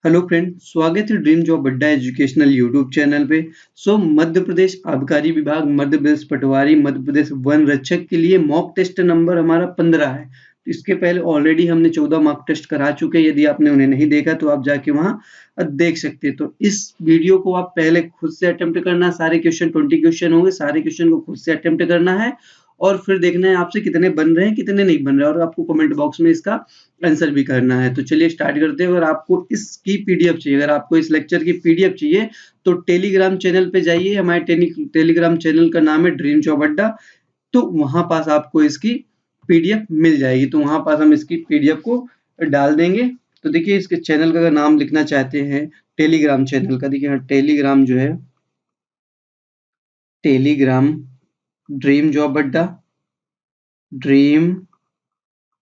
Hello friend, स्वागत है dream job अड्डा एजुकेशनल यूट्यूब चैनल पे। मध्य प्रदेश आबकारी विभाग, मध्य प्रदेश पटवारी, मध्य प्रदेश वन रक्षक के लिए मॉक टेस्ट नंबर हमारा 15 है। तो इसके पहले ऑलरेडी हमने 14 मॉक टेस्ट करा चुके हैं। यदि आपने उन्हें नहीं देखा तो आप जाके वहाँ देख सकते हैं। तो इस वीडियो को आप पहले खुद से अटेम्प्ट करना, सारे क्वेश्चन 20 क्वेश्चन होंगे, सारे क्वेश्चन को खुद से अटेम्प्ट करना है और फिर देखना है आपसे कितने बन रहे हैं, कितने नहीं बन रहे हैं, और आपको कमेंट बॉक्स में इसका आंसर भी करना है। तो चलिए स्टार्ट करते हैं। अगर आपको इसकी पीडीएफ चाहिए, अगर आपको इस लेक्चर की पीडीएफ चाहिए तो टेलीग्राम चैनल पे जाइए। हमारे टेलीग्राम चैनल का नाम है ड्रीम जॉब अड्डा। तो वहां पास आपको इसकी पीडीएफ मिल जाएगी। तो वहां पास हम इसकी पीडीएफ को डाल देंगे। तो देखिए, इसके चैनल का अगर नाम लिखना चाहते हैं टेलीग्राम चैनल का, देखिए टेलीग्राम जो है टेलीग्राम ड्रीम जॉब अड्डा, ड्रीम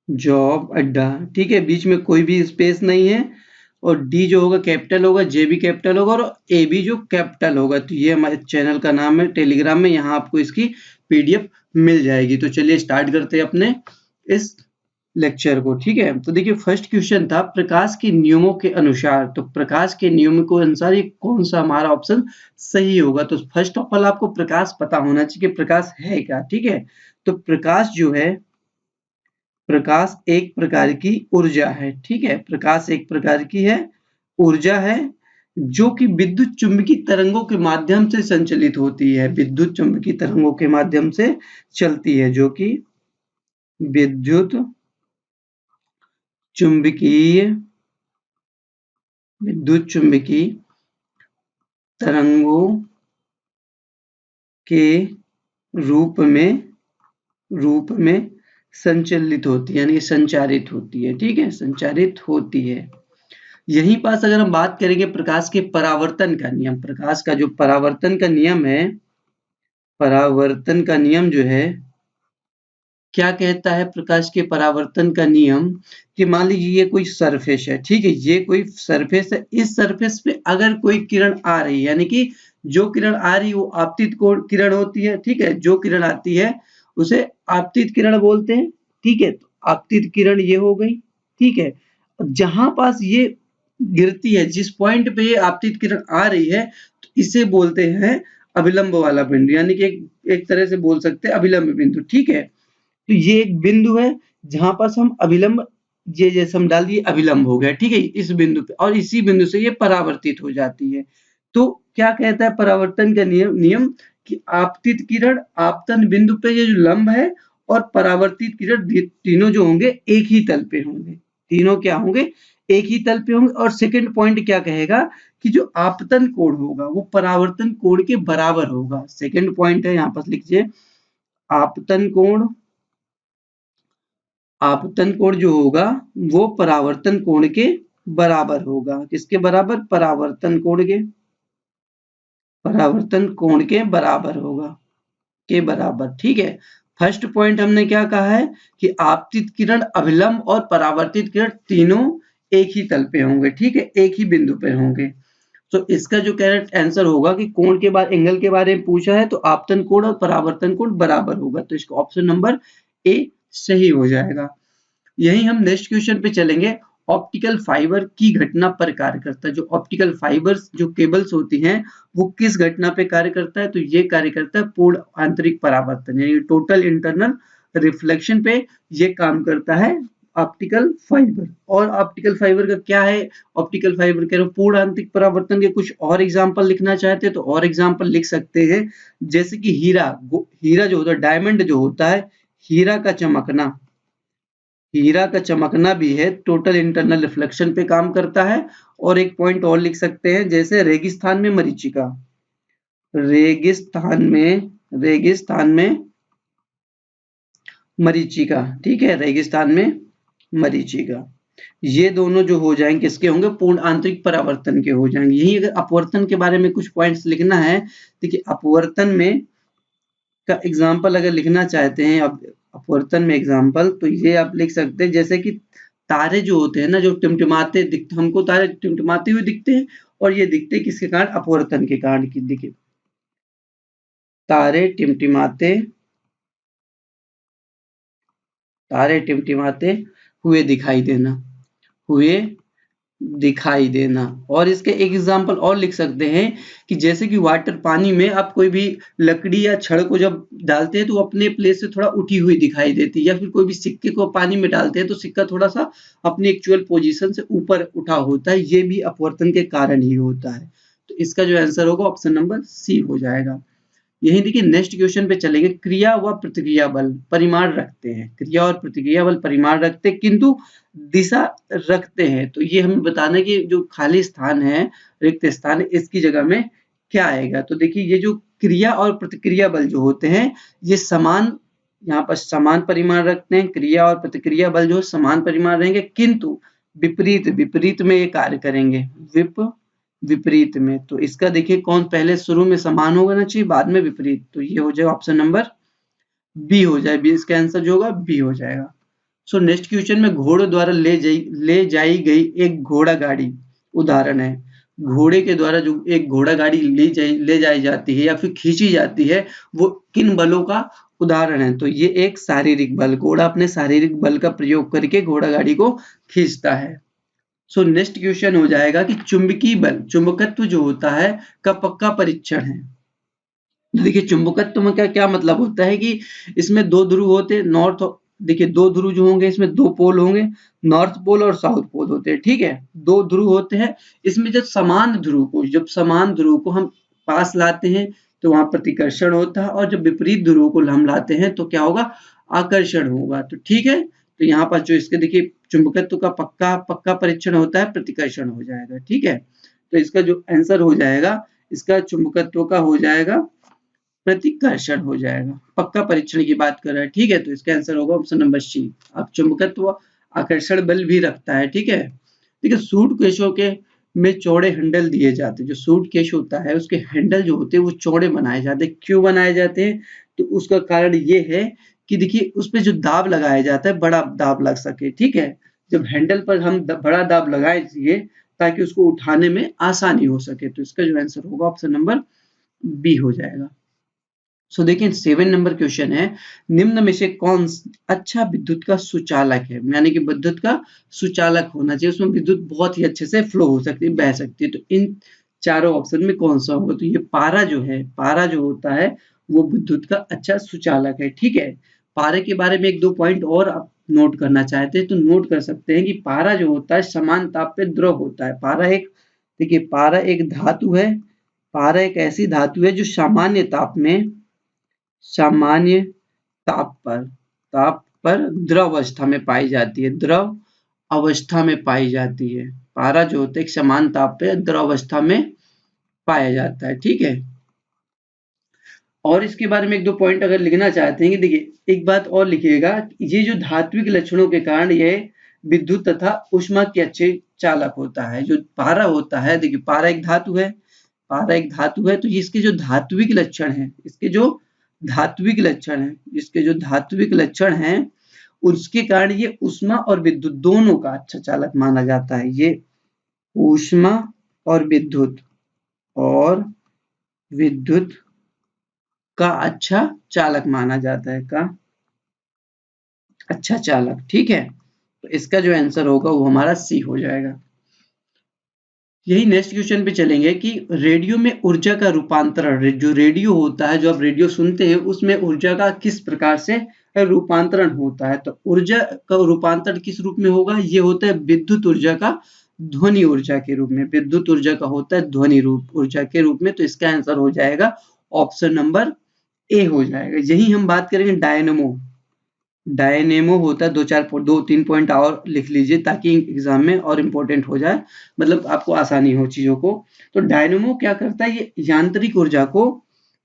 जॉब अड्डा, ठीक है। बीच में कोई भी स्पेस नहीं है और डी जो होगा कैपिटल होगा, जे भी कैपिटल होगा और ए भी जो कैपिटल होगा। तो ये हमारे चैनल का नाम है टेलीग्राम में, यहाँ आपको इसकी पीडीएफ मिल जाएगी। तो चलिए स्टार्ट करते हैं अपने इस लेक्चर को, ठीक है। तो देखिए, फर्स्ट क्वेश्चन था प्रकाश के नियमों के अनुसार। तो प्रकाश के नियमों के अनुसार ये कौन सा हमारा ऑप्शन सही होगा। तो फर्स्ट ऑफ ऑल आपको प्रकाश पता होना चाहिए कि प्रकाश है क्या, ठीक है। तो प्रकाश जो है, प्रकाश एक प्रकार की ऊर्जा है, ठीक है। प्रकाश एक प्रकार की है ऊर्जा है जो कि विद्युत चुंबकीय तरंगों के माध्यम से संचालित होती है। विद्युत चुंबकीय तरंगों के माध्यम से चलती है, जो कि विद्युत चुंबकीय विद्युत चुंबकीय तरंगों के रूप में संचालित होती है, यानी संचारित होती है, ठीक है, संचारित होती है। यहीं पास अगर हम बात करेंगे प्रकाश के परावर्तन का नियम, प्रकाश का जो परावर्तन का नियम है, परावर्तन का नियम जो है क्या कहता है। प्रकाश के परावर्तन का नियम कि मान लीजिए ये कोई सरफेस है, ठीक है, ये कोई सरफेस है। इस सरफेस पे अगर कोई किरण आ रही है, यानी कि जो किरण आ रही है वो आपतित किरण होती है, ठीक है। जो किरण आती है उसे आपतित किरण बोलते हैं, ठीक है। तो आपतित किरण ये हो गई, ठीक है। जहां पास ये गिरती है, जिस पॉइंट पे ये आपतित किरण आ रही है, तो इसे बोलते हैं अभिलंब वाला बिंदु, यानी कि एक तरह से बोल सकते हैं अभिलंब बिंदु, ठीक है। तो ये एक बिंदु है जहां पास हम अभिलंब, ये जैसे हम डाल दिए अभिलंब हो गया, ठीक है, इस बिंदु पे, और इसी बिंदु से ये परावर्तित हो जाती है। तो क्या कहता है परावर्तन का नियम कि आपतित किरण आपतन बिंदु पे ये जो लंब है और परावर्तित किरण तीनों जो होंगे एक ही तल पे होंगे। तीनों क्या होंगे, एक ही तल पे होंगे। और सेकंड पॉइंट क्या कहेगा कि जो आपतन कोण होगा वो परावर्तन कोण के बराबर होगा। सेकंड पॉइंट है, यहाँ पर लिखिए आपतन कोण, आपतन कोण जो होगा वो परावर्तन कोण के बराबर होगा। किसके बराबर, परावर्तन कोण के, परावर्तन कोण के बराबर होगा, के बराबर, ठीक है। फर्स्ट पॉइंट हमने क्या कहा है कि आपतित किरण, अभिलंब और परावर्तित किरण तीनों एक ही तल पे होंगे, ठीक है, एक ही बिंदु पे होंगे। तो इसका जो करेक्ट आंसर होगा कि कोण के बारे, एंगल के बारे में पूछा है तो आपतन कोण और परावर्तन कोण बराबर होगा। तो इसका ऑप्शन नंबर ए सही हो जाएगा। यही हम नेक्स्ट क्वेश्चन पे चलेंगे। ऑप्टिकल फाइबर की घटना पर कार्य करता है। जो ऑप्टिकल फाइबर्स, जो केबल्स होती हैं, वो किस घटना पे कार्य करता है। तो ये कार्य करता है पूर्ण आंतरिक परावर्तन, यानी टोटल इंटरनल रिफ्लेक्शन पे ये काम करता है ऑप्टिकल फाइबर। और ऑप्टिकल फाइबर का क्या है, ऑप्टिकल फाइबर कह रहे हो पूर्ण आंतरिक परावर्तन के कुछ और एग्जांपल लिखना चाहते हैं तो और एग्जांपल लिख सकते हैं, जैसे कि हीरा, हीरा जो होता है, डायमंड जो होता है, हीरा का चमकना, हीरा का चमकना भी है टोटल इंटरनल रिफ्लेक्शन पे काम करता है। और एक पॉइंट और लिख सकते हैं, जैसे रेगिस्तान में मरीचिका, रेगिस्तान में मरीचिका, ठीक है, रेगिस्तान में मरीचिका, ये दोनों जो हो जाएंगे किसके होंगे, पूर्ण आंतरिक परावर्तन के हो जाएंगे। यही अगर अपवर्तन के बारे में कुछ पॉइंट्स लिखना है, देखिए अपवर्तन में का एग्जाम्पल अगर लिखना चाहते हैं, अब अपवर्तन में एग्जाम्पल, तो ये आप लिख सकते हैं, जैसे कि तारे जो होते हैं ना, जो टिमटिमाते दिखते, हमको तारे टिमटिमाते हुए दिखते हैं और ये दिखते हैं किसके कारण, अपवर्तन के कारण। की देखिए तारे टिमटिमाते, तारे टिमटिमाते हुए दिखाई देना, हुए दिखाई देना। और इसके एक एग्जांपल और लिख सकते हैं कि जैसे कि वाटर पानी में आप कोई भी लकड़ी या छड़ को जब डालते हैं तो वो अपने प्लेस से थोड़ा उठी हुई दिखाई देती है, या फिर कोई भी सिक्के को पानी में डालते हैं तो सिक्का थोड़ा सा अपनी एक्चुअल पोजीशन से ऊपर उठा होता है, ये भी अपवर्तन के कारण ही होता है। तो इसका जो आंसर होगा ऑप्शन नंबर सी हो जाएगा। यही देखिए नेक्स्ट क्वेश्चन पे चलेंगे। क्रिया व प्रतिक्रिया बल परिमाण रखते हैं, क्रिया और प्रतिक्रिया बल परिमाण रखते हैं किंतु दिशा रखते हैं। तो ये हमें बताना है कि जो खाली स्थान है, रिक्त स्थान है, इसकी जगह में क्या आएगा। तो देखिए ये जो क्रिया और प्रतिक्रिया बल जो होते हैं ये समान, यहाँ पर समान परिमाण रखते हैं। क्रिया और प्रतिक्रिया बल जो समान परिमाण रहेंगे किंतु विपरीत विपरीत में ये कार्य करेंगे, विपरीत में। तो इसका देखिए कौन पहले शुरू में समान होगा ना चाहिए, बाद में विपरीत। तो ये हो जाएगा ऑप्शन नंबर बी हो जाए, बी इसका आंसर जो होगा बी हो जाएगा। सो नेक्स्ट क्वेश्चन में घोड़ों द्वारा ले जाई गई एक घोड़ा गाड़ी उदाहरण है। घोड़े के द्वारा जो एक घोड़ा गाड़ी ले जाई जाती है या फिर खींची जाती है, वो किन बलों का उदाहरण है। तो ये एक शारीरिक बल, घोड़ा अपने शारीरिक बल का प्रयोग करके घोड़ा गाड़ी को खींचता है। सो नेक्स्ट क्वेश्चन हो जाएगा कि चुंबकीय बल, चुंबकत्व जो होता है का पक्का परीक्षण है। देखिए चुंबकत्व में क्या क्या मतलब होता है कि इसमें दो ध्रुव होते हैं, नॉर्थ, देखिए दो ध्रुव जो होंगे इसमें दो पोल होंगे, नॉर्थ पोल और साउथ पोल होते हैं, ठीक है, दो ध्रुव होते हैं। इसमें जब समान ध्रुव को हम पास लाते हैं तो वहां प्रतिकर्षण होता है, और जब विपरीत ध्रुव को हम लाते हैं तो क्या होगा, आकर्षण होगा। तो ठीक है, तो यहाँ पर जो इसके देखिए चुंबकत्व का पक्का पक्का परीक्षण होता है, प्रतिकर्षण हो जाएगा, ठीक है। तो इसका जो आंसर हो जाएगा, इसका चुंबकत्व का हो जाएगा प्रतिकर्षण हो जाएगा। पक्का परीक्षण की बात कर रहा है, ठीक है। तो इसका आंसर होगा ऑप्शन नंबर सी। अब चुंबकत्व आकर्षण बल भी रखता है, ठीक है। देखिए सूटकेसों के में चौड़े हैंडल दिए जाते हैं। जो सूटकेस होता है उसके हैंडल जो होते हैं वो चौड़े बनाए जाते हैं। क्यों बनाए जाते हैं, तो उसका कारण ये है कि देखिए उस पे जो दाब लगाया जाता है बड़ा दाब लग सके, ठीक है। जब हैंडल पर हम बड़ा दाब लगाए ताकि उसको उठाने में आसानी हो सके। तो इसका जो आंसर होगा ऑप्शन नंबर बी हो जाएगा। सो देखिए 7 नंबर क्वेश्चन है, निम्न में से कौन अच्छा विद्युत का सुचालक है, यानी कि विद्युत का सुचालक होना चाहिए, उसमें विद्युत बहुत ही अच्छे से फ्लो हो सकती है, बह सकती है। तो इन चारों ऑप्शन में कौन सा होगा, तो ये पारा जो है, पारा जो होता है वो विद्युत का अच्छा सुचालक है, ठीक है। पारे के बारे में एक दो पॉइंट और आप नोट करना चाहते हैं तो नोट कर सकते हैं कि पारा जो होता है समान ताप पे द्रव होता है। पारा एक, देखिए पारा एक धातु है, पारा एक ऐसी धातु है जो सामान्य ताप पर द्रव अवस्था में पाई जाती है, द्रव अवस्था में पाई जाती है। पारा जो होता है एक समान ताप पे द्रव अवस्था में पाया जाता है, ठीक है। और इसके बारे में एक दो पॉइंट अगर लिखना चाहते हैं कि देखिए एक बात और लिखिएगा, ये जो धात्विक लक्षणों के कारण ये विद्युत तथा ऊष्मा के अच्छे चालक होता है। जो पारा होता है, देखिए पारा एक धातु है, पारा एक धातु है, तो इसके जो धात्विक लक्षण है, इसके जो धात्विक लक्षण है, इसके जो धात्विक लक्षण है उसके कारण ये ऊष्मा और विद्युत दोनों का अच्छा चालक माना जाता है। ये ऊष्मा और विद्युत का अच्छा चालक माना जाता है, का अच्छा चालक, ठीक है। तो इसका जो आंसर होगा वो हमारा सी हो जाएगा। यही नेक्स्ट क्वेश्चन पे चलेंगे कि रेडियो में ऊर्जा का रूपांतरण, जो रेडियो होता है, जो आप रेडियो सुनते हैं उसमें ऊर्जा का किस प्रकार से रूपांतरण होता है। तो ऊर्जा का रूपांतरण किस रूप में होगा, ये होता है विद्युत ऊर्जा का ध्वनि ऊर्जा के रूप में, विद्युत ऊर्जा का होता है ध्वनि रूप ऊर्जा के रूप में। तो इसका आंसर हो जाएगा ऑप्शन नंबर ए हो जाएगा। यही हम बात करेंगे डायनेमो, डायनेमो होता है, दो तीन पॉइंट और लिख लीजिए ताकि एग्जाम में और इम्पोर्टेंट हो जाए, मतलब आपको आसानी हो चीजों को। तो डायनेमो क्या करता है, ये यांत्रिक ऊर्जा को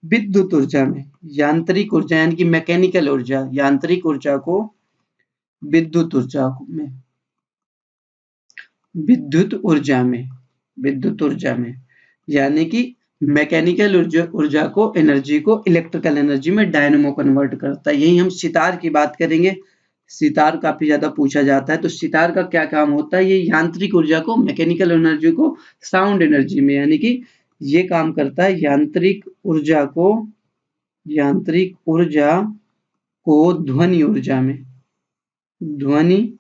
विद्युत ऊर्जा में, यांत्रिक ऊर्जा यानी कि मैकेनिकल ऊर्जा, यांत्रिक ऊर्जा को विद्युत ऊर्जा में, विद्युत ऊर्जा में, विद्युत ऊर्जा में, यानी कि मैकेनिकल ऊर्जा को एनर्जी को इलेक्ट्रिकल एनर्जी में डायनेमो कन्वर्ट करता है। यही हम सितार की बात करेंगे, सितार काफी ज्यादा पूछा जाता है। तो सितार का क्या काम होता है, ये यांत्रिक ऊर्जा को, मैकेनिकल एनर्जी को साउंड एनर्जी में, यानी कि ये काम करता है यांत्रिक ऊर्जा को ध्वनि ऊर्जा में, ध्वनि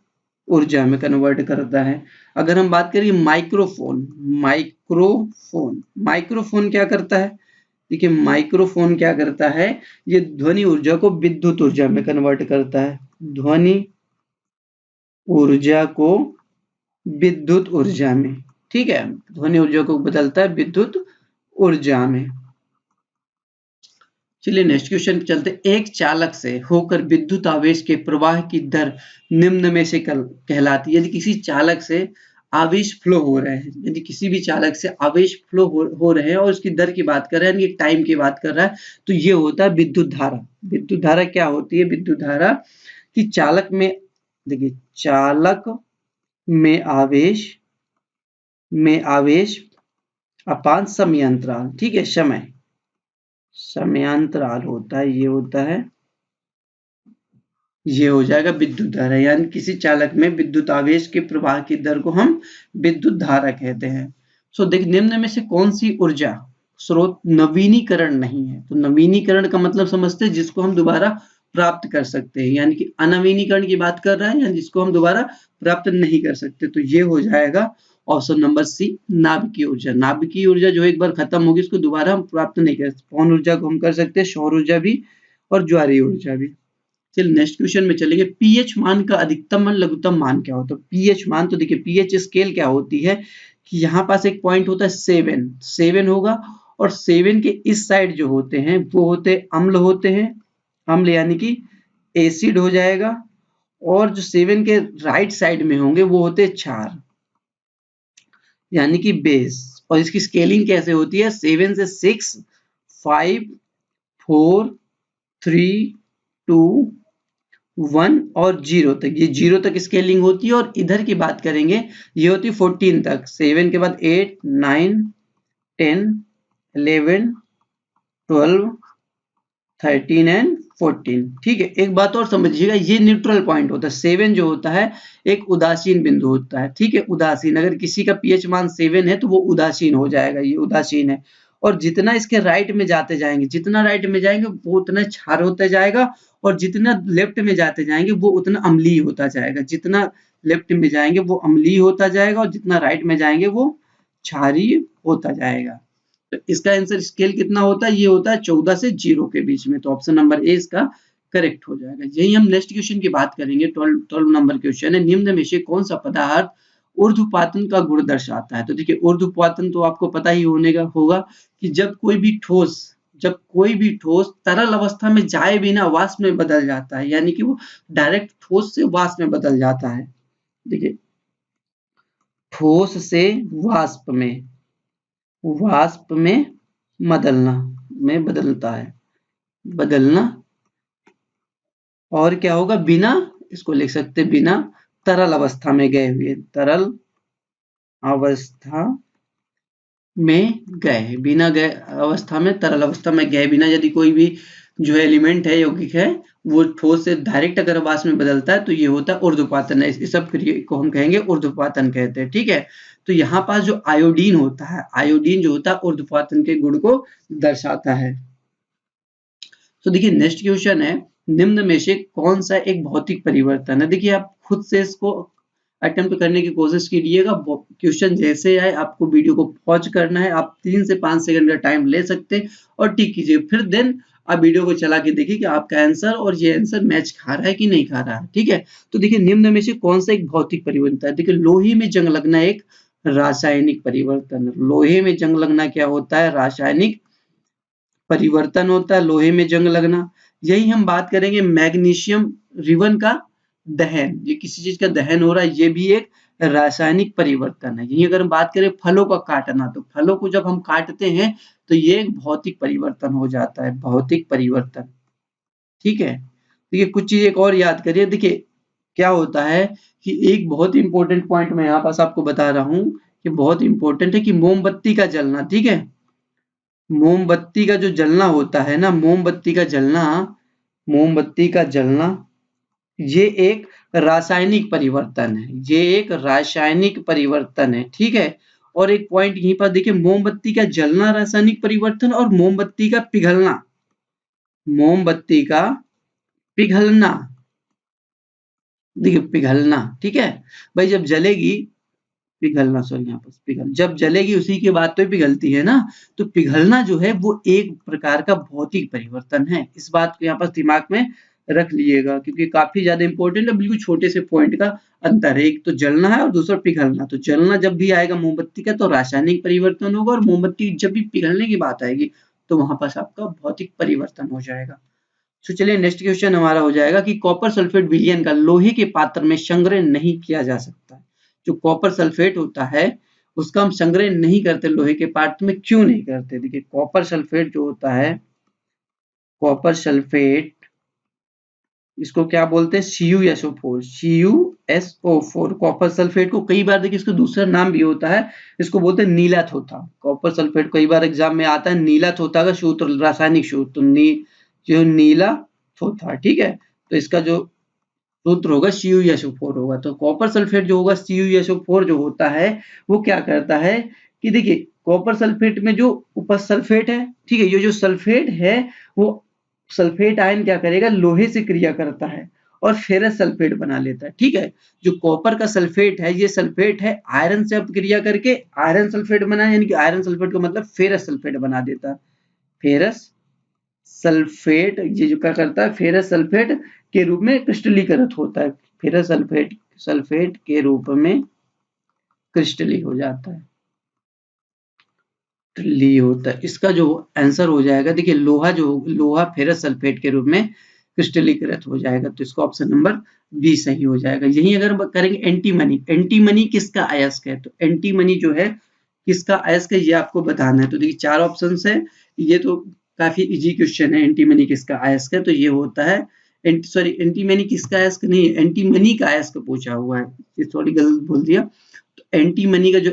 ऊर्जा में कन्वर्ट करता है। अगर हम बात करें माइक्रोफोन, माइक्रोफोन क्या करता है? देखिए माइक्रोफोन क्या करता है, ये ध्वनि ऊर्जा को विद्युत ऊर्जा में कन्वर्ट करता है। ध्वनि ऊर्जा को विद्युत ऊर्जा में, ठीक है, ध्वनि ऊर्जा को बदलता है विद्युत ऊर्जा में। चलिए नेक्स्ट क्वेश्चन चलते। एक चालक से होकर विद्युत आवेश के प्रवाह की दर निम्न में से कहलाती है। यदि किसी चालक से आवेश फ्लो हो रहे हैं, यदि किसी भी चालक से आवेश फ्लो हो रहे हैं और उसकी दर की बात कर रहे हैं, यानी टाइम की बात कर रहा है, तो ये होता है विद्युत धारा। विद्युत धारा क्या होती है? विद्युत धारा कि चालक में, देखिए चालक में आवेश अपान समयांतराल, ठीक है, समयांतराल होता है, ये होता है, ये हो जाएगा विद्युत धारा। यानी किसी चालक में विद्युत आवेश के प्रवाह की दर को हम विद्युत धारा कहते हैं। सो देख, निम्न में से कौन सी ऊर्जा स्रोत नवीनीकरण नहीं है? तो नवीनीकरण का मतलब समझते हैं जिसको हम दोबारा प्राप्त कर सकते हैं, यानी कि अनवीनीकरण की बात कर रहा है, यानी जिसको हम दोबारा प्राप्त नहीं कर सकते। तो ये हो जाएगा ऑप्शन नंबर सी, नाभिकीय ऊर्जा। नाभिकीय ऊर्जा जो एक बार खत्म होगी उसको दोबारा हम प्राप्त नहीं कर सकते। पवन ऊर्जा को हम कर सकते हैं, सौर ऊर्जा भी और ज्वारीय ऊर्जा भी। चलिए नेक्स्ट क्वेश्चन में चलेंगे। पीएच मान का अधिकतम और लघुत्तम मान क्या होता है? पीएच मान, तो देखिए पीएच स्केल क्या होती है कि यहाँ पास एक पॉइंट होता है 7 होगा, और 7 के इस साइड जो होते हैं वो होते अम्ल होते हैं, अम्ल यानी कि एसिड हो जाएगा, और जो 7 के राइट साइड में होंगे वो होते क्षार यानी कि बेस। और इसकी स्केलिंग कैसे होती है? 7 से 6, 5, 4, 3, 2, 1 और 0 तक, ये 0 तक स्केलिंग होती है। और इधर की बात करेंगे ये होती है 14 तक, 7 के बाद 8, 9, 10, 11, 12, 13 एंड 14, ठीक है। एक बात और समझिएगा, ये न्यूट्रल पॉइंट होता है। 7 जो होता है एक उदासीन बिंदु होता है, ठीक है, उदासीन। अगर किसी का पीएच मान 7 है तो वो उदासीन हो जाएगा, ये उदासीन है। और जितना इसके राइट में जाते जाएंगे, जितना राइट में जाएंगे वो उतना क्षार होता जाएगा, और जितना लेफ्ट में जाते जाएंगे वो उतना अम्लीय होता जाएगा। जितना लेफ्ट में जाएंगे वो अम्लीय होता जाएगा, और जितना राइट में जाएंगे वो क्षारीय होता जाएगा। तो इसका आंसर स्केल कितना होता है? ये होता है 14 से 0 के बीच में। तो ऑप्शन नंबर ए इसका करेक्ट हो जाएगा। यही हम नेक्स्ट क्वेश्चन की बात करेंगे। 12 नंबर क्वेश्चन है, निम्न में से कौन सा पदार्थ ऊर्ध्वपातन का गुण दर्शाता है? तो देखिए ऊर्ध्वपातन तो आपको पता ही होगा कि जब कोई भी ठोस तरल अवस्था में जाए बिना वाष्प में बदल जाता है, यानी कि वो डायरेक्ट ठोस से वाष्प में बदल जाता है। देखिए ठोस से वाष्प में बदलता है, और क्या होगा? बिना, इसको लिख सकते बिना तरल अवस्था में गए हुए, बिना गए अवस्था में, तरल अवस्था में गए बिना यदि कोई भी जो एलिमेंट है, यौगिक है, वो ठोस से डायरेक्ट अगर वाष्प में बदलता है तो ये होता है ऊर्ध्वपातन है। इस सब क्रिया को हम कहेंगे ऊर्ध्वपातन कहते हैं, ठीक है। तो यहाँ पास जो आयोडीन होता है, आयोडीन जो होता है ऊर्ध्वपातन के गुण को दर्शाता है। तो देखिए नेक्स्ट क्वेश्चन है, निम्न में से कौन सा एक भौतिक परिवर्तन है? देखिए आप खुद से इसको अटेम्प्ट करने की कोशिश कीजिएगा। क्वेश्चन जैसे आए आपको वीडियो को पॉज करना है, आप 3 से 5 सेकंड का टाइम ले सकते हैं और टिक कीजिए, फिर देन आप वीडियो को चला के देखिए कि आपका आंसर और ये आंसर मैच खा रहा है कि नहीं खा रहा है, ठीक है। तो देखिए निम्न में से कौन सा एक भौतिक परिवर्तन है? देखिए लोहे में जंग लगना एक रासायनिक परिवर्तन है। लोहे में जंग लगना क्या होता है? रासायनिक परिवर्तन होता है लोहे में जंग लगना। यही हम बात करेंगे मैग्नीशियम रिबन का दहन, ये किसी चीज का दहन हो रहा है, ये भी एक रासायनिक परिवर्तन है। यही अगर हम बात करें फलों का काटना, तो फलों को जब हम काटते हैं तो ये एक भौतिक परिवर्तन हो जाता है, भौतिक परिवर्तन, ठीक है। देखिए कुछ चीज एक और याद करिए। देखिए क्या होता है कि एक बहुत इंपॉर्टेंट पॉइंट मैं यहाँ पास आपको बता रहा हूँ कि बहुत इंपॉर्टेंट है कि मोमबत्ती का जलना, ठीक है, मोमबत्ती का जो जलना होता है ना, मोमबत्ती का जलना ये एक रासायनिक परिवर्तन है, ये एक रासायनिक परिवर्तन है, ठीक है। और एक पॉइंट यहीं पर देखिए, मोमबत्ती का जलना रासायनिक परिवर्तन और मोमबत्ती का पिघलना, मोमबत्ती का पिघलना देखिए पिघलना, ठीक है भाई, जब जलेगी, पिघलना सॉरी यहाँ पर पिघल, जब जलेगी उसी के बाद तो पिघलती है ना, तो पिघलना जो है वो एक प्रकार का भौतिक परिवर्तन है। इस बात को यहाँ पर दिमाग में रख लीजिएगा, क्योंकि काफी ज्यादा इंपॉर्टेंट है, बिल्कुल छोटे से पॉइंट का अंतर है, एक तो जलना है और दूसरा पिघलना। तो जलना जब भी आएगा मोमबत्ती का तो रासायनिक परिवर्तन होगा, और मोमबत्ती जब भी पिघलने की बात आएगी तो वहां पर आपका भौतिक परिवर्तन हो जाएगा। तो चलिए नेक्स्ट क्वेश्चन हमारा हो जाएगा कि कॉपर सल्फेट विलयन का लोहे के पात्र में संग्रह नहीं किया जा सकता। जो कॉपर सल्फेट होता है उसका हम संग्रह नहीं करते लोहे के पात्र में, क्यों नहीं करते? देखिए कॉपर सल्फेट जो होता है, कॉपर सल्फेट, इसको क्या बोलते हैं? CuSO4, CuSO4 कॉपर सल्फेट को कई बार देखिए इसका दूसरा नाम भी होता है, इसको बोलते हैं नीला थोथा। कॉपर सल्फेट कई बार एग्जाम में आता है नीला थोथा का सूत्र, रासायनिक सूत्र जो नीला थोथा, ठीक है। तो इसका जो सूत्र होगा CuSO4 होगा। तो कॉपर सल्फेट जो होगा, CuSO4 जो होता है वो क्या करता है कि देखिए कॉपर सल्फेट में जो उपसल्फेट है, ठीक है, ये जो सल्फेट है वो सल्फेट आयन क्या करेगा, लोहे से क्रिया करता है और फेरस सल्फेट बना लेता है, ठीक है। जो कॉपर का सल्फेट है, ये सल्फेट है आयरन से अपक्रिया करके आयरन सल्फेट बना, यानी कि आयरन सल्फेट का मतलब फेरस सल्फेट बना देता है। फेरस सल्फेट ये जो क्या करता है, फेरस सल्फेट के रूप में क्रिस्टलीकृत होता है, फेरस सल्फेट सल्फेट के रूप में क्रिस्टली हो जाता है, ली होता है। इसका जो आंसर हो जाएगा, देखिए लोहा फेरस सल्फेट के रूप में क्रिस्टलीकृत हो जाएगा, तो इसका ऑप्शन नंबर बी सही हो जाएगा। यही अगर करेंगे एंटीमनी, एंटीमनी किसका अयस्क है? तो एंटीमनी जो है किसका अयस्क है ये आपको बताना है। तो देखिए 4 ऑप्शंस है, ये तो काफी इजी क्वेश्चन है। एंटीमनी किसका अयस्क है? तो ये होता है एंटीमनी किसका अयस्क नहीं है, एंटीमनी का अयस्क पूछा हुआ है, ये थोड़ी गलत बोल दिया। तो एंटीमनी का जो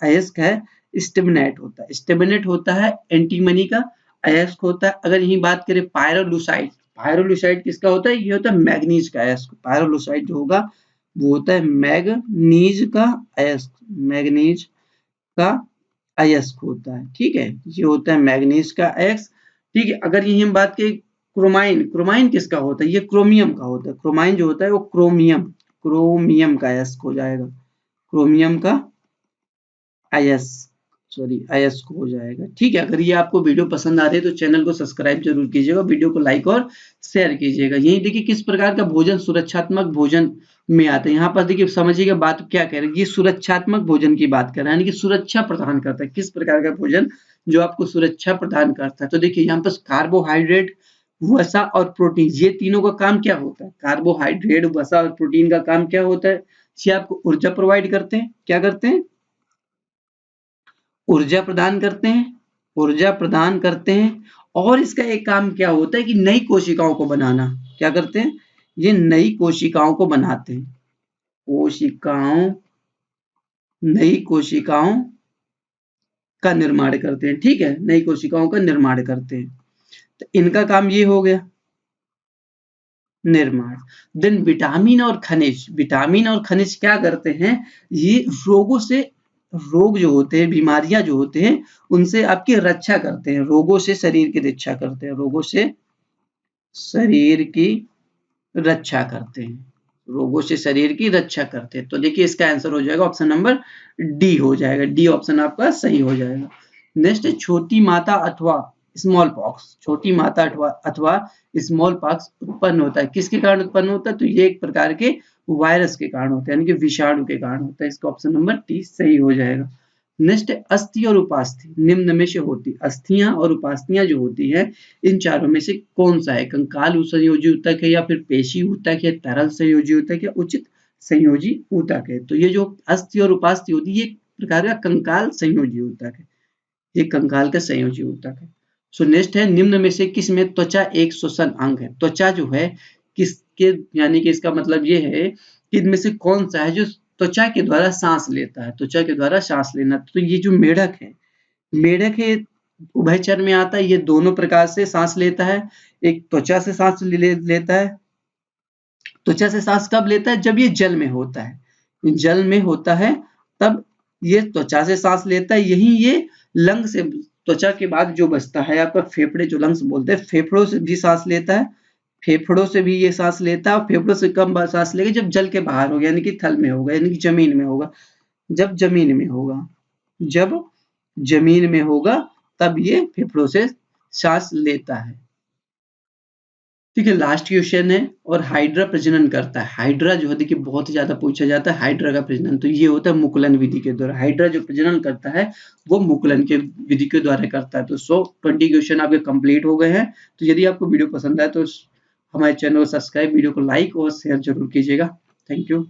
अयस्क है स्टेबनेट होता है, स्टेबनेट होता है एंटीमनी का अयस्क होता है। अगर यही बात करें पायरोलुसाइड, पायरोलुसाइड किसका होता है? ये होता है मैग्नीज का अयस्क। पायरोलुसाइड जो होगा वो होता है मैग्नीज का अयस्क, मैग्नीज का अयस्क होता है, ठीक है, ये होता है मैग्नीज का अयस्क, ठीक है। अगर यही हम बात करें क्रोमाइन, क्रोमाइन किसका होता है? ये क्रोमियम का होता है। क्रोमाइन जो होता है वो क्रोमियम का अयस्क हो जाएगा, क्रोमियम का अयस्क हो जाएगा, ठीक है। अगर ये आपको वीडियो पसंद आ रही है तो चैनल को सब्सक्राइब जरूर कीजिएगा, वीडियो को लाइक और शेयर कीजिएगा। यही देखिए किस प्रकार का भोजन सुरक्षात्मक भोजन में आता है। यहाँ पर देखिए समझिएगा बात क्या कह रहे हैं, ये सुरक्षात्मक भोजन की बात कर रहा है, यानी कि सुरक्षा प्रदान करता है, किस प्रकार का भोजन जो आपको सुरक्षा प्रदान करता है। तो देखिए यहाँ पर कार्बोहाइड्रेट, वसा और प्रोटीन, ये तीनों का काम क्या होता है? कार्बोहाइड्रेट, वसा और प्रोटीन का काम क्या होता है? ये आपको ऊर्जा प्रोवाइड करते हैं, क्या करते हैं? ऊर्जा प्रदान करते हैं, ऊर्जा प्रदान करते हैं। और इसका एक काम क्या होता है कि नई कोशिकाओं को बनाना, क्या करते हैं? ये नई कोशिकाओं को बनाते हैं, नई कोशिकाओं का निर्माण करते हैं, ठीक है, नई कोशिकाओं का निर्माण करते हैं। तो इनका काम ये हो गया निर्माण। देन विटामिन और खनिज, विटामिन और खनिज क्या करते हैं? ये रोग जो होते हैं, बीमारियां जो होते हैं, उनसे आपकी रक्षा करते हैं, रोगों से शरीर की रक्षा करते हैं, रोगों से शरीर की रक्षा करते हैं, रोगों से शरीर की रक्षा करते हैं। तो देखिए इसका आंसर हो जाएगा ऑप्शन नंबर डी हो जाएगा, डी ऑप्शन आपका सही हो जाएगा। नेक्स्ट है छोटी माता अथवा स्मॉल पॉक्स, छोटी माता अथवा स्मॉल पॉक्स उत्पन्न होता है, किसके कारण उत्पन्न होता है? तो ये एक प्रकार के वायरस के कारण होता है, यानी कि विषाणु के कारण होता है। इसका ऑप्शन नंबर डी सही हो जाएगा। नेक्स्ट अस्थि और उपास्थि निम्न में से होती, अस्थियां और उपास्थियां जो होती है इन चारों में से कौन सा है? कंकाल संयोजी ऊतक है, या फिर पेशी ऊतक है, तरल संयोजी ऊतक या उचित संयोजी ऊतक है? तो ये जो अस्थि और उपास्थि होती है, ये एक प्रकार का कंकाल संयोजी ऊतक है, ये कंकाल का संयोजी ऊतक है। सो नेक्स्ट है निम्न में से किस में त्वचा एक श्वसन अंग है? त्वचा जो है किसके, यानी कि इसका मतलब ये है कि इनमें से कौन सा है जो त्वचा के द्वारा सांस लेता है? त्वचा के द्वारा सांस लेना, तो ये जो मेढक है, मेढक है उभयचर में आता है, ये दोनों प्रकार से सांस लेता है। एक त्वचा से सांस लेता है, त्वचा से सांस कब लेता है? जब ये जल में होता है, जल में होता है तब ये त्वचा से सांस लेता है। यही ये लंग से, त्वचा के बाद जो बचता है आपका फेफड़े, जो लंग्स बोलते हैं, फेफड़ों से भी सांस लेता है, फेफड़ों से भी ये सांस लेता है और फेफड़ों से कम सांस लेगा जब जल के बाहर होगा यानी कि थल में होगा यानी कि जमीन में होगा। जब जमीन में होगा जब जमीन में होगा तब ये फेफड़ों से सांस लेता है। ठीक है, लास्ट क्वेश्चन है और हाइड्रा प्रजनन करता है। हाइड्रा जो है देखिए बहुत ही ज्यादा पूछा जाता है हाइड्रा का प्रजनन, तो ये होता है मुकुलन विधि के द्वारा। हाइड्रा जो प्रजनन करता है वो मुकुलन के विधि के द्वारा करता है। तो 120 क्वेश्चन आपके कंप्लीट हो गए हैं। तो यदि आपको वीडियो पसंद आए तो हमारे चैनल को सब्सक्राइब, वीडियो को लाइक और शेयर जरूर कीजिएगा। Thank you.